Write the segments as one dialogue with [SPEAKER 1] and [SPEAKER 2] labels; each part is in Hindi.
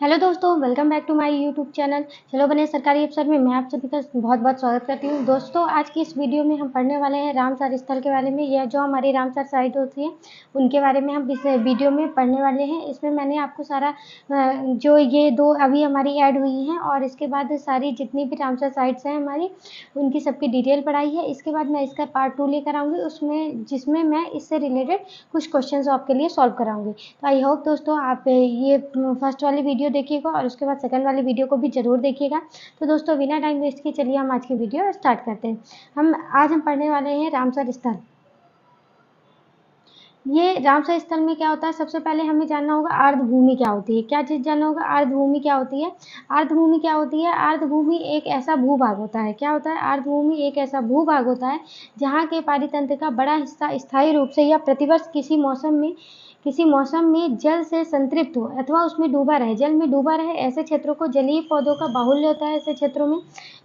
[SPEAKER 1] हेलो दोस्तों, welcome back to my YouTube channel. चलो बने सरकारी अफसर में मैं आप सभी का बहुत बहुत स्वागत करती हूँ। दोस्तों, आज की इस वीडियो में हम पढ़ने वाले हैं रामसर स्थल के बारे में। यह जो हमारी रामसर साइट होती है उनके बारे में हम इस वीडियो में पढ़ने वाले हैं। इसमें मैंने आपको सारा जो ये दो अभी हमारी ऐड हुई हैं और इसके बाद सारी जितनी भी रामसर साइट्स हैं हमारी, उनकी सबकी डिटेल पढ़ाई है। इसके बाद मैं इसका पार्ट 2 लेकर आऊँगी उसमें, जिसमें मैं इससे रिलेटेड कुछ क्वेश्चन आपके लिए सॉल्व कराऊंगी। तो आई होप दोस्तों आप ये फर्स्ट वाली वीडियो देखिएगा और उसके बाद सेकंड वाली वीडियो को भी जरूर देखिएगा। तो दोस्तों, बिना टाइम वेस्ट किए चलिए हम आज की वीडियो स्टार्ट करते हैं। आज हम पढ़ने वाले हैं रामसर स्थल। ये रामसर स्थल में क्या होता है, सबसे पहले हमें जानना होगा आर्द्रभूमि क्या होती है। क्या चीज़ जानना होगा, आर्द्रभूमि क्या होती है। आर्द्रभूमि क्या होती है, आर्द्रभूमि एक ऐसा भूभाग होता है। क्या होता है, आर्द्रभूमि एक ऐसा भूभाग होता है जहाँ के पारितंत्र का बड़ा हिस्सा स्थायी रूप से या प्रतिवर्ष किसी मौसम में जल से संतृप्त हो अथवा उसमें डूबा रहे, जल में डूबा रहे। ऐसे क्षेत्रों को जलीय पौधों का बाहुल्य होता है ऐसे क्षेत्रों में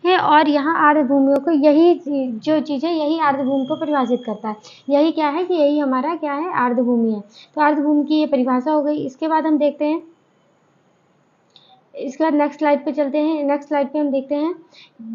[SPEAKER 1] है। और यहाँ आर्द्रभूमियों को यही जो चीज़ है, यही आर्द्रभूमि को परिभाषित करता है। यही क्या है कि यही हमारा क्या है, आर्द्रभूमि है। तो आर्द्रभूमि की ये परिभाषा हो गई। इसके बाद हम देखते हैं, इसके बाद नेक्स्ट स्लाइड पे चलते हैं। नेक्स्ट स्लाइड पे हम देखते हैं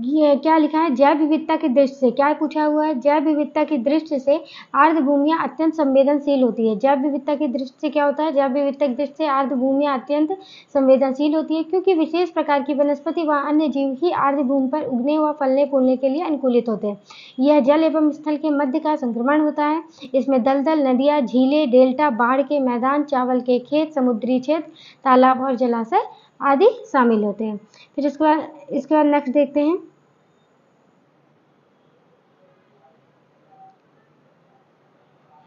[SPEAKER 1] ये क्या लिखा है, जैव विविधता की दृष्टि से। क्या पूछा हुआ है, जैव विविधता की दृष्टि से आर्द्रभूमियां अत्यंत संवेदनशील होती है। जैव विविधता की दृष्टि से क्या होता है, जैव विविधता की दृष्टि से आर्द्रभूमियां अत्यंत संवेदनशील होती है, क्योंकि विशेष प्रकार की वनस्पति व अन्य जीव ही आर्द्रभूमि पर उगने व फलने फूलने के लिए अनुकूलित होते हैं। यह जल एवं स्थल के मध्य का संक्रमण होता है। इसमें दलदल, नदियां, झीलें, डेल्टा, बाढ़ के मैदान, चावल के खेत, समुद्री क्षेत्र, तालाब और जलाशय आदि शामिल होते हैं। फिर इसके बाद नेक्स्ट देखते हैं।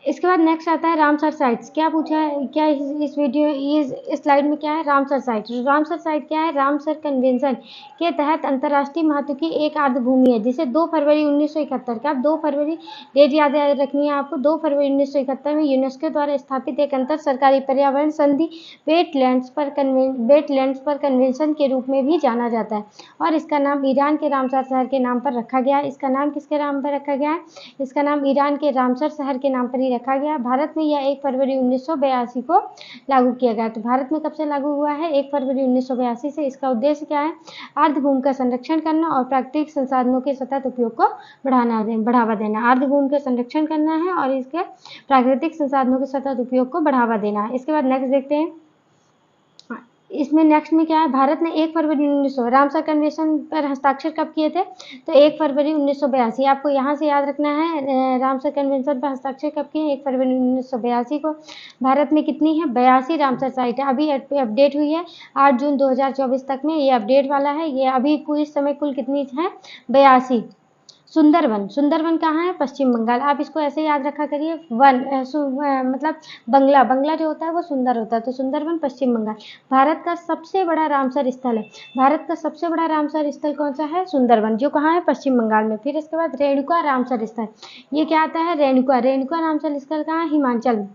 [SPEAKER 1] इसके बाद नेक्स्ट आता है रामसर साइट्स। क्या पूछा है, क्या इस वीडियो इस स्लाइड में क्या है, रामसर साइट। रामसर साइट क्या है, रामसर कन्वेंशन के तहत अंतर्राष्ट्रीय महत्व की एक आर्द्रभूमि है, जिसे 2 फरवरी 1971 का 2 फरवरी डेट याद रखनी है आपको। 2 फरवरी 1971 में यूनेस्को द्वारा स्थापित एक अंतर सरकारी पर्यावरण संधि वेटलैंड्स पर कन्वेंशन के रूप में भी जाना जाता है। और इसका नाम ईरान के रामसर शहर के नाम पर रखा गया है। इसका नाम किसके नाम पर रखा गया है, इसका नाम ईरान के रामसर शहर के नाम पर ही रखा गया। भारत में यह 1 फरवरी 1982 को लागू किया गया। तो भारत में कब से लागू हुआ है, 1 फरवरी 1982 से। इसका उद्देश्य क्या है, आर्द्रभूमि का संरक्षण करना और प्राकृतिक संसाधनों के सतत उपयोग को बढ़ावा देना। आर्द्रभूमि का संरक्षण करना है और इसके प्राकृतिक संसाधनों के सतत उपयोग को बढ़ावा देना है। इसके बाद नेक्स्ट देखते हैं। इसमें नेक्स्ट में क्या है, भारत ने 1 फरवरी 1900 रामसर कन्वेंशन पर हस्ताक्षर कब किए थे, तो 1 फरवरी 1982। आपको यहाँ से याद रखना है, रामसर कन्वेंशन पर हस्ताक्षर कब किए, 1 फरवरी 1982 को। भारत में कितनी है, 82 रामसर साइट है। अभी अपडेट हुई है 8 जून 2024 तक में, ये अपडेट वाला है। ये अभी इस समय कुल कितनी है, 82। सुंदरवन कहाँ है, पश्चिम बंगाल। आप इसको ऐसे याद रखा करिए, मतलब बंगला जो होता है वो सुंदर होता है, तो सुंदरवन पश्चिम बंगाल। भारत का सबसे बड़ा रामसर स्थल है। भारत का सबसे बड़ा रामसर स्थल कौन सा है, सुंदरवन, जो कहाँ है, पश्चिम बंगाल में। फिर इसके बाद रेणुका रामसर स्थल, ये क्या आता है, रेणुका रामसर स्थल कहाँ है, हिमाचल में।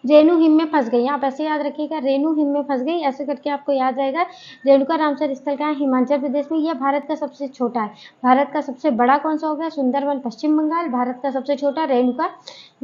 [SPEAKER 1] रेणु हिम में फंस गई, आप ऐसे याद रखिएगा, रेणु हिम में फंस गई, ऐसे करके आपको याद रहेगा। रेणुका रामसर स्थल का है, हिमाचल प्रदेश में। यह भारत का सबसे छोटा है। भारत का सबसे बड़ा कौन सा हो गया, सुंदरवन पश्चिम बंगाल। भारत का सबसे छोटा रेणुका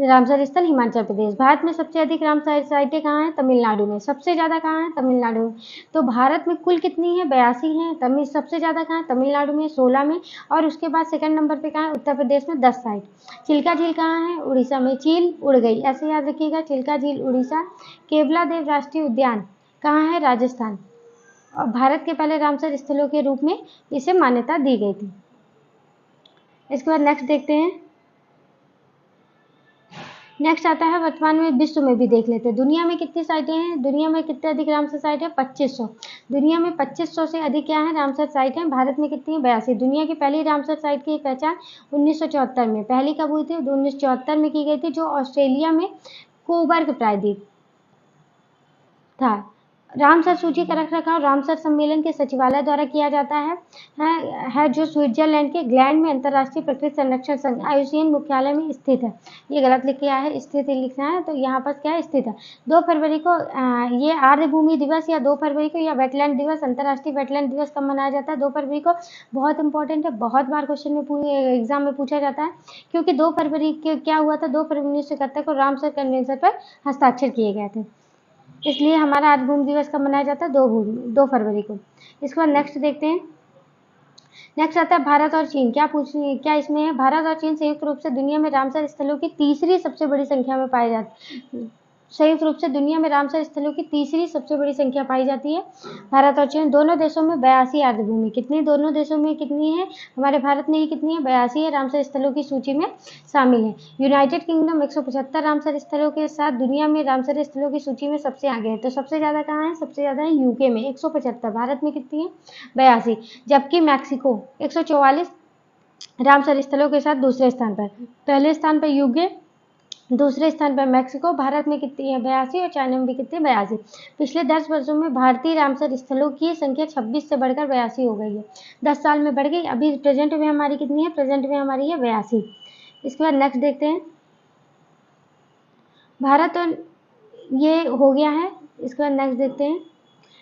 [SPEAKER 1] रामसर स्थल, हिमाचल प्रदेश। भारत में सबसे अधिक रामसर साइटें कहाँ हैं, तमिलनाडु में। सबसे ज़्यादा कहाँ है, तमिलनाडु में। तो भारत में कुल कितनी है, 82 है। सबसे ज़्यादा कहाँ है, तमिलनाडु में, 16 में। और उसके बाद सेकंड नंबर पे कहाँ है, उत्तर प्रदेश में, 10 साइट। चिल्का झील कहाँ है, उड़ीसा में। चील उड़ गई, ऐसे याद रखिएगा, चिल्का झील उड़ीसा। केवला देव राष्ट्रीय उद्यान कहाँ है, राजस्थान। और भारत के पहले रामसर स्थलों के रूप में इसे मान्यता दी गई थी। इसके बाद नेक्स्ट देखते हैं। नेक्स्ट आता है, वर्तमान में विश्व में भी देख लेते हैं। दुनिया में कितनी साइटें हैं, दुनिया में कितने अधिक रामसर साइट है, 2500। दुनिया में 2500 से अधिक क्या है, रामसर साइट है। भारत में कितनी है, 82। दुनिया की पहली रामसर साइट की पहचान 1974 में, पहली कब हुई थी, 1974 में की गई थी, जो ऑस्ट्रेलिया में कोबर्ग प्रायद्वीप था। रामसर सूची का रखरखाव रामसर सम्मेलन के सचिवालय द्वारा किया जाता है जो स्विट्जरलैंड के ग्लैंड में अंतर्राष्ट्रीय प्रकृति संरक्षण संघ IUCN मुख्यालय में स्थित है। ये गलत लिख किया है, स्थित लिखना है, तो यहाँ पर क्या है, स्थित है। 2 फरवरी को ये आर्द्रभूमि दिवस या 2 फरवरी को या वेटलैंड दिवस, अंतर्राष्ट्रीय वेटलैंड दिवस कब मनाया जाता है, 2 फरवरी को। बहुत इंपॉर्टेंट है, बहुत बार क्वेश्चन में एग्जाम में पूछा जाता है, क्योंकि 2 फरवरी क्या हुआ था, 2 फरवरी 1971 को रामसर कन्वेंशन पर हस्ताक्षर किए गए थे। इसलिए हमारा आर्द्रभूमि दिवस कब मनाया जाता है? 2 फरवरी को। इसके बाद नेक्स्ट देखते हैं। नेक्स्ट आता है भारत और चीन। क्या इसमें है? भारत और चीन संयुक्त रूप से दुनिया में रामसर स्थलों की तीसरी सबसे बड़ी संख्या में पाए जाते संयुक्त रूप से दुनिया में रामसर स्थलों की तीसरी सबसे बड़ी संख्या पाई जाती है। भारत और चीन दोनों देशों में 82 आर्द्रभूमि। कितनी दोनों देशों में कितनी है? हमारे भारत में ही कितनी है? 82 है, रामसर स्थलों की सूची में शामिल है। यूनाइटेड किंगडम 175 रामसर स्थलों के साथ दुनिया में रामसर स्थलों की सूची में सबसे आगे है। तो सबसे ज़्यादा कहाँ है? सबसे ज़्यादा है यूके में 175। भारत में कितनी है? 82। जबकि मैक्सिको 144 रामसर स्थलों के साथ दूसरे स्थान पर। पहले स्थान पर यूके, दूसरे स्थान पर मैक्सिको। भारत में कितनी है? 82 और चाइना में भी कितनी है? 82। पिछले 10 वर्षों में भारतीय रामसर स्थलों की संख्या 26 से बढ़कर 82 हो गई है। 10 साल में बढ़ गई। अभी प्रेजेंट में हमारी कितनी है? प्रेजेंट में हमारी है 82। इसके बाद नेक्स्ट देखते हैं। भारत और ये हो गया है। इसके बाद नेक्स्ट देखते हैं।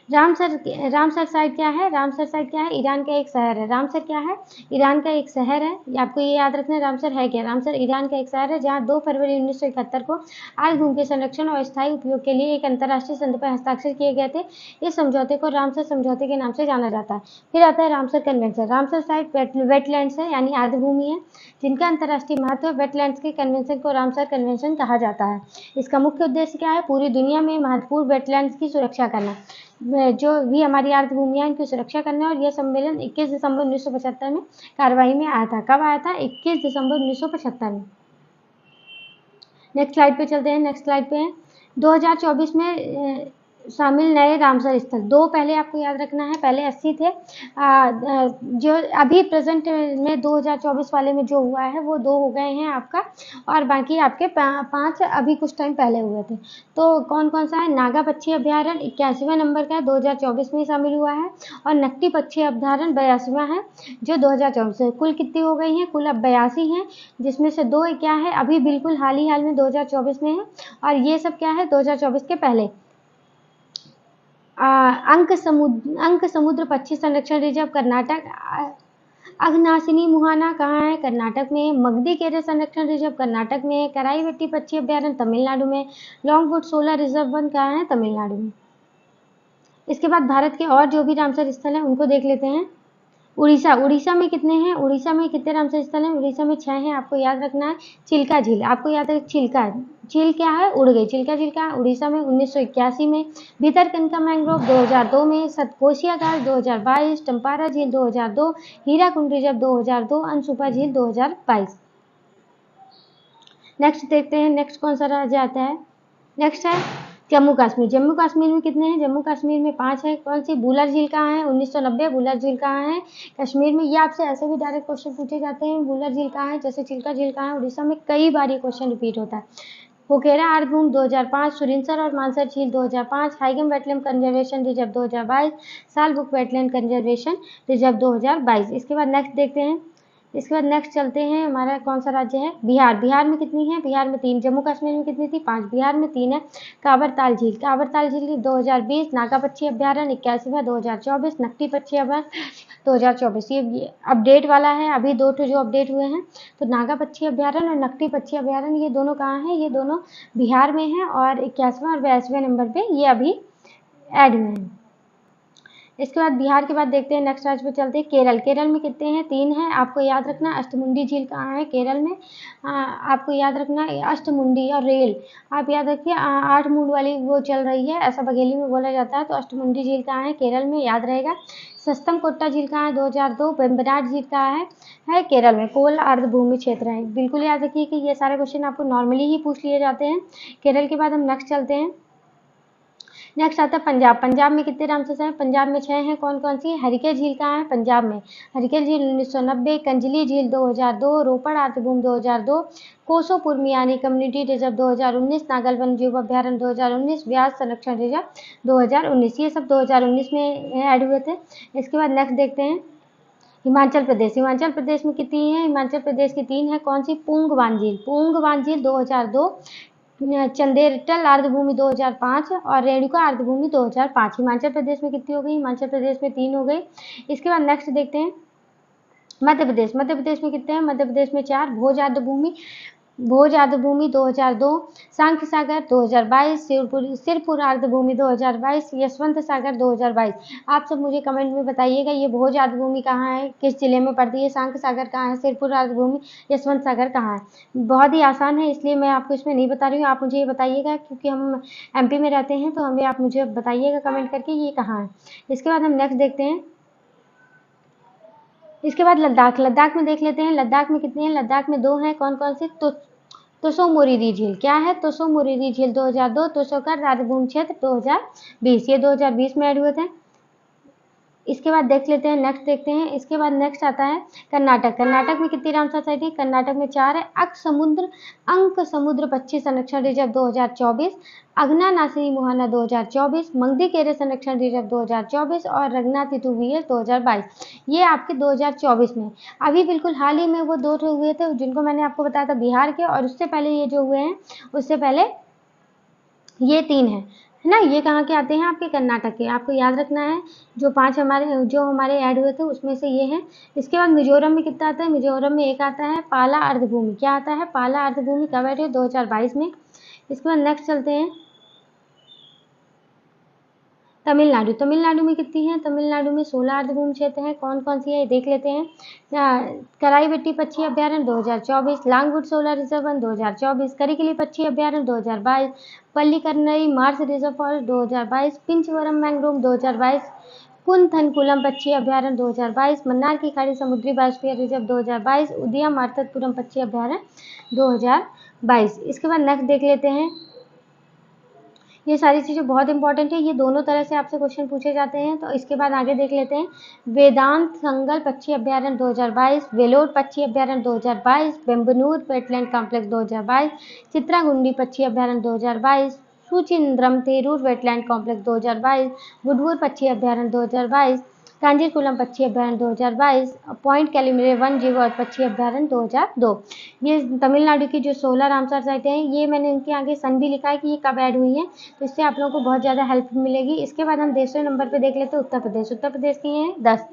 [SPEAKER 1] रामसर साइट क्या है? रामसर साइट क्या है? ईरान का एक शहर है। रामसर क्या है? ईरान का एक शहर है। आपको ये याद रखना है रामसर है क्या? रामसर ईरान का एक शहर है जहाँ 2 फरवरी 1971 को आर्द्रभूमि के संरक्षण और स्थायी उपयोग के लिए एक अंतर्राष्ट्रीय संधि पर हस्ताक्षर किए गए थे। इस समझौते को रामसर समझौते के नाम से जाना जाता है। फिर आता है Ramsar convention. Ramsar site wetlands है, यानी आर्द्रभूमि है जिनका अंतर्राष्ट्रीय महत्व है। वेटलैंड्स के कन्वेंशन को रामसर कन्वेंशन कहा जाता है। इसका मुख्य उद्देश्य क्या है? पूरी दुनिया में महत्वपूर्ण वेटलैंड्स की सुरक्षा करना, जो भी हमारी आर्द्रभूमियां इनकी सुरक्षा करना। और यह सम्मेलन 21 दिसंबर 1975 में कार्रवाई में आया था। कब आया था? 21 दिसंबर 1975 में। नेक्स्ट स्लाइड पे चलते हैं। नेक्स्ट स्लाइड पे है 2024 में शामिल नए रामसर स्थल। 2 पहले आपको याद रखना है, पहले 80 थे। जो अभी प्रेजेंट में 2024 वाले में जो हुआ है वो 2 हो गए हैं आपका, और बाकी आपके 5 अभी कुछ टाइम पहले हुए थे। तो कौन कौन सा है? नागा पक्षी अभ्यारण्य 81वें नंबर का है, 2024 में शामिल हुआ है। और नकटी पक्षी अभ्यारण्य 82वां है, जो 2024 है। कुल कितनी हो गई हैं? कुल अब 82 हैं, जिसमें से 2 क्या है? अभी बिल्कुल हाल में 2024 में है। और ये सब क्या है? 2024 के पहले। अंक समुद्र पक्षी संरक्षण रिजर्व कर्नाटक। अघनाशिनी मुहाना कहाँ है? कर्नाटक में है। मगधी केरे संरक्षण रिजर्व कर्नाटक में है। कराईवेट्टी पक्षी अभ्यारण्य तमिलनाडु में। लॉन्गवुड सोलर रिजर्व वन कहाँ है? तमिलनाडु में। इसके बाद भारत के और जो भी रामसर स्थल हैं उनको देख लेते हैं। उड़ीसा में कितने हैं? उड़ीसा में कितने रामसर स्थल हैं? उड़ीसा में 6 हैं। आपको याद रखना है। चिल्का झील, आपको याद है झील क्या है? उड़ गई। चिल्का झील कहाँ है? उड़ीसा में 1981 में। भितरकनिका मैंग्रोव 2002 में। सतकोशिया घाट 2022। चंपारा झील 2002। हीराकुंड रिजर्व 2002। अनसुपा झील 2022। नेक्स्ट देखते हैं। नेक्स्ट कौन सा राज्य आता है? नेक्स्ट है जम्मू कश्मीर। जम्मू कश्मीर में कितने हैं? जम्मू कश्मीर में 5 है। कौन सी? बुलर झील कहाँ है? 1990। बुलर झील कहाँ है? कश्मीर में। ये आपसे ऐसे भी डायरेक्ट क्वेश्चन पूछे जाते हैं, बुलर झील कहाँ है? जैसे चिल्का झील कहाँ है? उड़ीसा में। कई बार ये क्वेश्चन रिपीट होता है। पोखेरा आर्द्रभूमि 2005। सुरिनसर और मानसर झील 2005। Haigam wetland conservation reserve 2022। Shallabugh wetland conservation reserve 2022। इसके बाद नेक्स्ट देखते हैं। इसके बाद नेक्स्ट चलते हैं। हमारा कौन सा राज्य है? बिहार। बिहार में कितनी है? बिहार में 3। जम्मू कश्मीर में कितनी थी? 5। बिहार में 3 है। कांवरताल झील 2020। नागा पक्षी अभ्यारण्य 81वां 2024। नकटी पक्षी अभ्यारण्य 2024। ये अपडेट वाला है, अभी 2 जो अपडेट हुए हैं। तो नागा पक्षी अभ्यारण्य और नकटी पक्षी अभ्यारण्य ये दोनों कहाँ हैं? ये दोनों बिहार में हैं, और 81वां और 82वें नंबर पर ये अभी ऐड हुए हैं। इसके बाद बिहार के बाद देखते हैं। नेक्स्ट राज्य पे चलते हैं। केरल। केरल में कितने हैं? 3 हैं। आपको याद रखना अष्टमुंडी झील कहाँ है? केरल में। आपको याद रखना अष्टमुंडी। और रेल आप याद रखिए 8 मूंड वाली वो चल रही है, ऐसा बघेली में बोला जाता है। तो अष्टमुंडी झील कहाँ है? केरल में, याद रहेगा। सस्तम कोट्टा झील कहाँ है? 2002। वेम्बनाड झील कहाँ है? केरल में। कोल आर्द्रभूमि क्षेत्र है। बिल्कुल याद रखिए कि ये सारे क्वेश्चन आपको नॉर्मली ही पूछ लिए जाते हैं। केरल के बाद हम नेक्स्ट चलते हैं। नेक्स्ट आता है पंजाब। पंजाब में कितने रामसर हैं? पंजाब में 6 हैं। कौन कौन सी? हरिकेल झील कहाँ है? पंजाब में। हरिकेल झील 1990। कंजली झील 2002। रोपड़ आर्द्रभूमि 2002। कोसो पुरमियानी कम्युनिटी रिजर्व 2019। नागल वन जीव अभ्यारण्य 2019। व्यास संरक्षण रिजर्व 2019। ये सब 2019 में ऐड हुए थे। इसके बाद नेक्स्ट देखते हैं हिमाचल प्रदेश। हिमाचल प्रदेश में कितनी है? हिमाचल प्रदेश की 3 है। कौन सी? पूंगवान झील। पूंगवान झील 2002। चंदेरटल आर्द्रभूमि 2005 और रेणुका आर्द्रभूमि 2005। हिमाचल प्रदेश में कितनी हो गई? हिमाचल प्रदेश में 3 हो गई। इसके बाद नेक्स्ट देखते हैं मध्य प्रदेश। मध्य प्रदेश में कितने हैं? मध्य प्रदेश में 4। भोज आर्द्रभूमि भोज आर्द्रभूमि 2002, सांख्य सागर 2022, सिरपुर आर्द्रभूमि 2022, यशवंत सागर 2022। आप सब मुझे कमेंट में बताइएगा ये भोज आर्द्रभूमि कहाँ है, किस जिले में पड़ती है, सांख्य सागर कहाँ है, सिरपुर आर्द्रभूमि, यशवंत सागर कहाँ है। बहुत ही आसान है, इसलिए मैं आपको इसमें नहीं बता रही हूँ। आप मुझे ये बताइएगा, क्योंकि हम MP में रहते हैं, तो हमें आप मुझे बताइएगा कमेंट करके ये कहाँ है। इसके बाद हम नेक्स्ट देखते हैं। इसके बाद लद्दाख में देख लेते हैं। लद्दाख में कितने हैं? लद्दाख में 2 हैं। कौन कौन से? तुसो मोरिरी झील। क्या है? तुसो मोरिरी झील 2002, तुसोकर आर्द्रभूमि क्षेत्र 2020। ये 2020 में ऐड हुए थे। इसके बाद देख लेते हैं, नेक्स्ट देखते हैं। इसके बाद नेक्स्ट आता है कर्नाटक। कर्नाटक में कितनी रामसर साइट है? कर्नाटक में 4 है। अंक समुद्र पक्षी संरक्षण रिजर्व 2024, अगना नासिनी मुहाना 2024, मंगदी-केरे संरक्षण रिजर्व 2024 और रंगनाथ इतू VS 2022। ये आपके 2024 में। अभी बिल्कुल हाल ही में वो 2 हुए थे, जिनको मैंने आपको बताया था बिहार के, और उससे पहले ये जो हुए हैं, उससे पहले ये 3 है ना। ये कहाँ के आते हैं? आपके कर्नाटक के। आपको याद रखना है, जो 5 हमारे ऐड हुए थे उसमें से ये हैं। इसके बाद मिजोरम में कितना आता है? मिजोरम में एक आता है पाला अर्धभूमि। क्या आता है? पाला अर्धभूमि। कब ऐड हुई? 2022 में। इसके बाद नेक्स्ट चलते हैं तमिलनाडु। तमिलनाडु में कितनी है? तमिलनाडु में 16 अर्धभूमि क्षेत्र है। कौन कौन सी है देख लेते हैं। कराईबेट्टी पक्षी अभ्यारण्य 2024, लांगवुड सोलर रिजर्व 2024, करिकिली पक्षी अभ्यारण्य 2022, Pallikaranai marsh reserve forest 2022, Pichavaram mangrove 2022, Koonthankulam पक्षी अभ्यारण्य 2022, मन्नार की खाड़ी समुद्री बायोस्फीयर रिजर्व 2022, उदया मार्तपुरम पक्षी अभ्यारण्य 2022। इसके बाद नेक्स्ट देख लेते हैं। ये सारी चीज़ें बहुत इंपॉर्टेंट है। ये दोनों तरह से आपसे क्वेश्चन पूछे जाते हैं। तो इसके बाद आगे देख लेते हैं। वेदांत संगल पक्षी अभ्यारण्य 2022, वेलोर पक्षी अभ्यारण्य 2022, बेम्बनूर वेटलैंड कॉम्प्लेक्स 2022, चित्रागुंडी पक्षी अभ्यारण्य 2022, सुचिंद्रम तेरूर वेटलैंड कॉम्प्लेक्स 2022, वुडवूर पक्षी अभ्यारण्य 2022, कांजीकुलम पक्षी अभ्यारण्य 2022, पॉइंट कैलिमिरे वन जीव और पक्षी अभ्यारण्य 2002। ये तमिलनाडु की जो 16 रामसर साइटें हैं, ये मैंने इनके आगे सन भी लिखा है कि ये कब ऐड हुई हैं, तो इससे आप लोगों को बहुत ज़्यादा हेल्प मिलेगी। इसके बाद हम दूसरे नंबर पे देख लेते हैं उत्तर प्रदेश। उत्तर प्रदेश की हैं 10।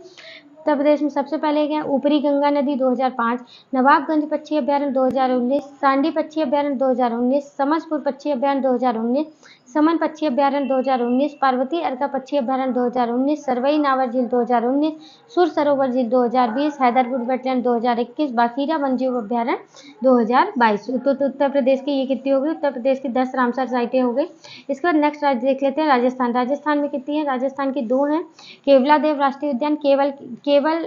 [SPEAKER 1] उत्तर प्रदेश में सबसे पहले क्या है? ऊपरी गंगा नदी 2005, नवाबगंज पक्षी अभ्यारण्य 2019, सांडी पक्षी अभ्यारण्य 2019, समसपुर पक्षी अभ्यारण्य 2019, समन पक्षी अभ्यारण्य 2019, पार्वती अर्का पक्षी अभ्यारण्य 2019, सरवई नावर झील 2019, सुर सरोवर झील 2020, हैदरपुर वेटलैंड 2021, बाखीरा वन्यजीव अभ्यारण्य 2022। तो उत्तर प्रदेश की ये कितनी हो गई? उत्तर प्रदेश की 10 रामसर साइटें हो गई। इसके बाद नेक्स्ट राज्य देख लेते हैं राजस्थान। राजस्थान में कितनी है? राजस्थान की 2 हैं। केवला देव राष्ट्रीय उद्यान। केवल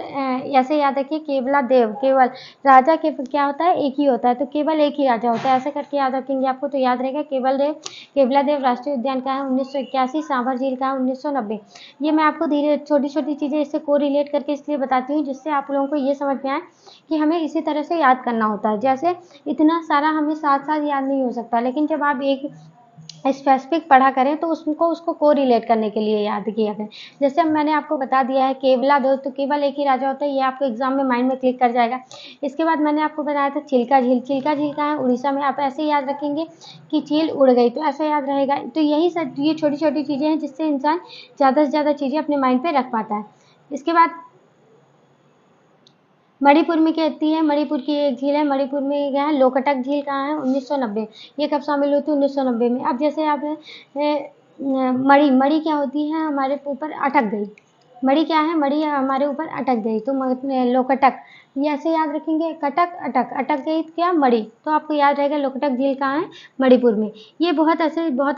[SPEAKER 1] ऐसे याद रखिए, केवला देव, केवल राजा के क्या होता है? एक ही होता है, तो केवल एक ही राजा होता है, ऐसे करके याद रखेंगे आपको तो याद रहेगा। केवला देव राष्ट्रीय उद्यान का है 1981, सांभर झील का है 1990। ये मैं आपको धीरे छोटी छोटी चीज़ें इससे को रिलेट करके इसलिए बताती हूँ, जिससे आप लोगों को ये समझ में आए कि हमें इसी तरह से याद करना होता है। जैसे इतना सारा हमें साथ साथ याद नहीं हो सकता, लेकिन जब आप एक स्पेसिफिक पढ़ा करें तो उसको को रिलेट करने के लिए याद किया करें। जैसे मैंने आपको बता दिया है केवला देव, तो केवल एक ही राजा होता है, ये आपको एग्जाम में माइंड में क्लिक कर जाएगा। इसके बाद मैंने आपको बताया था चिल्का झील। चिल्का झील कहाँ है? उड़ीसा में। आप ऐसे याद रखेंगे कि चील उड़ गई, तो ऐसा याद रहेगा। तो यही सब ये छोटी छोटी चीज़ें हैं जिससे इंसान ज़्यादा से ज़्यादा चीज़ें अपने माइंड पर रख पाता है। इसके बाद मणिपुर में कहती है, मणिपुर की एक झील है, मणिपुर में क्या है? लोकटक झील कहाँ है? 1990। ये कब शामिल हुई थी? 1990 में। अब जैसे आप मणि क्या होती है? हमारे ऊपर अटक गई। मणि क्या है? मणि हमारे ऊपर अटक गई, तो लोकटक। ये ऐसे याद रखेंगे, कटक अटक, अटक गई तो क्या? मणि। तो आपको याद रहेगा लोकटक झील कहाँ है? मणिपुर में। ये बहुत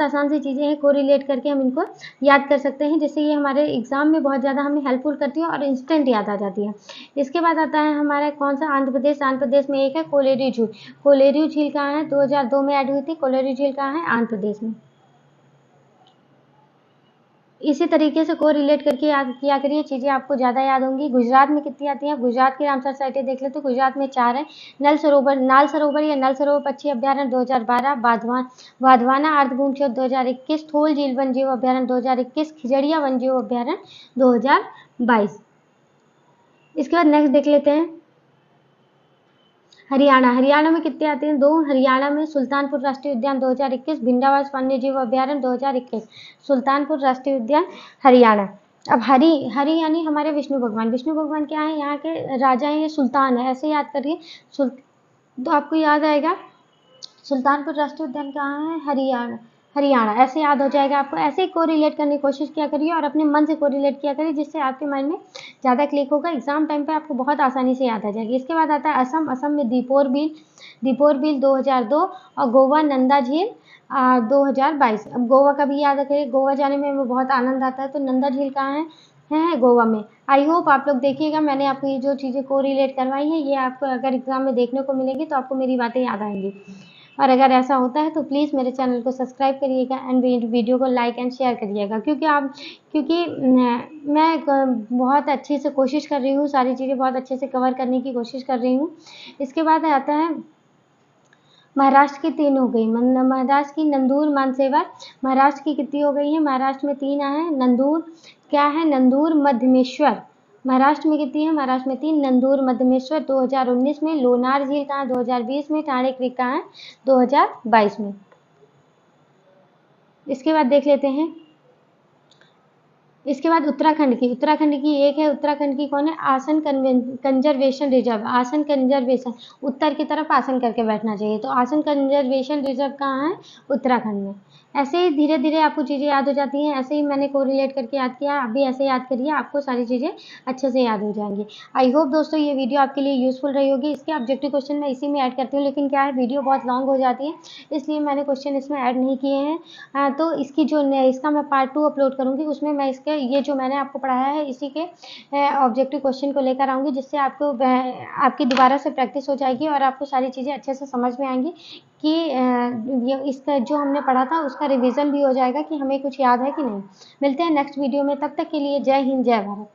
[SPEAKER 1] आसान सी चीज़ें हैं, को रिलेट करके हम इनको याद कर सकते हैं, जिससे ये हमारे एग्जाम में बहुत ज़्यादा हमें हेल्पफुल करती है और इंस्टेंट याद आ जाती है। इसके बाद आता है हमारा कौन सा? आंध्र प्रदेश। आंध्र प्रदेश में एक है कोलेरू झील। कोलेरू झील कहाँ है? 2002 में ऐड हुई थी। कोलेरू झील कहाँ है? आंध्र प्रदेश में। इसी तरीके से को रिलेट करके याद किया करिए, चीज़ें आपको ज़्यादा याद होंगी। गुजरात में कितनी आती हैं? गुजरात की रामसर साइटें देख लेते हैं। गुजरात में 4 है। नाल सरोवर या नल सरोवर पक्षी अभ्यारण्य 2012, वाधवाना अर्धभूमि क्षेत्र 2021, थोल झील वन्यजीव अभ्यारण्य 2021, खिजड़िया वन्यजीव अभ्यारण्य 2022। इसके बाद नेक्स्ट देख लेते हैं हरियाणा। हरियाणा में कितने आते हैं? 2। हरियाणा में सुल्तानपुर राष्ट्रीय उद्यान 2021, भिंडावास वन्यजीव अभ्यारण्य 2021। सुल्तानपुर राष्ट्रीय उद्यान हरियाणा। अब हरि यानी हमारे विष्णु भगवान। विष्णु भगवान क्या है? यहाँ के राजा हैं, ये सुल्तान है, ऐसे याद करिए। तो आपको याद आएगा सुल्तानपुर राष्ट्रीय उद्यान कहाँ है? हरियाणा। हरियाणा ऐसे याद हो जाएगा आपको। ऐसे ही कोरिलेट करने की कोशिश किया करिए और अपने मन से कोरिलेट किया करिए, जिससे आपके माइंड में ज़्यादा क्लिक होगा। एग्जाम टाइम पे आपको बहुत आसानी से याद आ जाएगी। इसके बाद आता है असम। असम में दीपोर बिल 2002 और गोवा नंदा झील 2022। अब गोवा का भी याद रखिए, गोवा जाने में हमें बहुत आनंद आता है। तो नंदा झील कहाँ है गोवा में। आई होप आप लोग देखिएगा, मैंने आपको ये जो चीज़ें कोरिलेट करवाई हैं ये आपको अगर एग्जाम में देखने को मिलेगी तो आपको मेरी बातें याद आएंगी। और अगर ऐसा होता है तो प्लीज़ मेरे चैनल को सब्सक्राइब करिएगा एंड वीडियो को लाइक एंड शेयर करिएगा, क्योंकि मैं बहुत अच्छे से कोशिश कर रही हूँ, सारी चीज़ें बहुत अच्छे से कवर करने की कोशिश कर रही हूँ। इसके बाद आता है महाराष्ट्र की 3 हो गई। महाराष्ट्र की नंदूर मानसेवर। महाराष्ट्र की कितनी हो गई है? महाराष्ट्र में 3 है। नंदूर क्या है? नंदूर मध्यमेश्वर। महाराष्ट्र में कितनी है? महाराष्ट्र में 3। नंदूर मध्यमेश्वर 2019 में। लोनार झील कहाँ? 2020 में। ठाणे क्रीक कहाँ है? 2022 में। इसके बाद देख लेते हैं, इसके बाद उत्तराखंड की एक है। उत्तराखंड की कौन है? आसन कंजर्वेशन रिजर्व। आसन कंजर्वेशन, उत्तर की तरफ आसन करके बैठना चाहिए। तो आसन कंजर्वेशन रिजर्व कहाँ है? उत्तराखंड में। ऐसे ही धीरे धीरे आपको चीज़ें याद हो जाती हैं। ऐसे ही मैंने कोरिलेट करके याद किया, आप भी ऐसे याद करिए, आपको सारी चीज़ें अच्छे से याद हो जाएंगी। आई होप दोस्तों ये वीडियो आपके लिए यूजफुल रही होगी। इसके ऑब्जेक्टिव क्वेश्चन मैं इसी में ऐड करती हूँ, लेकिन क्या है वीडियो बहुत लॉन्ग हो जाती है, इसलिए मैंने क्वेश्चन इसमें ऐड नहीं किए हैं। तो इसका मैं पार्ट 2 अपलोड करूँगी, उसमें मैं इसके ये जो मैंने आपको पढ़ाया है इसी के ऑब्जेक्टिव क्वेश्चन को लेकर आऊँगी, जिससे आपकी दोबारा से प्रैक्टिस हो जाएगी और आपको सारी चीज़ें अच्छे से समझ में आएंगी कि ये इसका जो हमने पढ़ा था उसका रिवीजन भी हो जाएगा कि हमें कुछ याद है कि नहीं। मिलते हैं नेक्स्ट वीडियो में, तब तक के लिए जय हिंद जय भारत।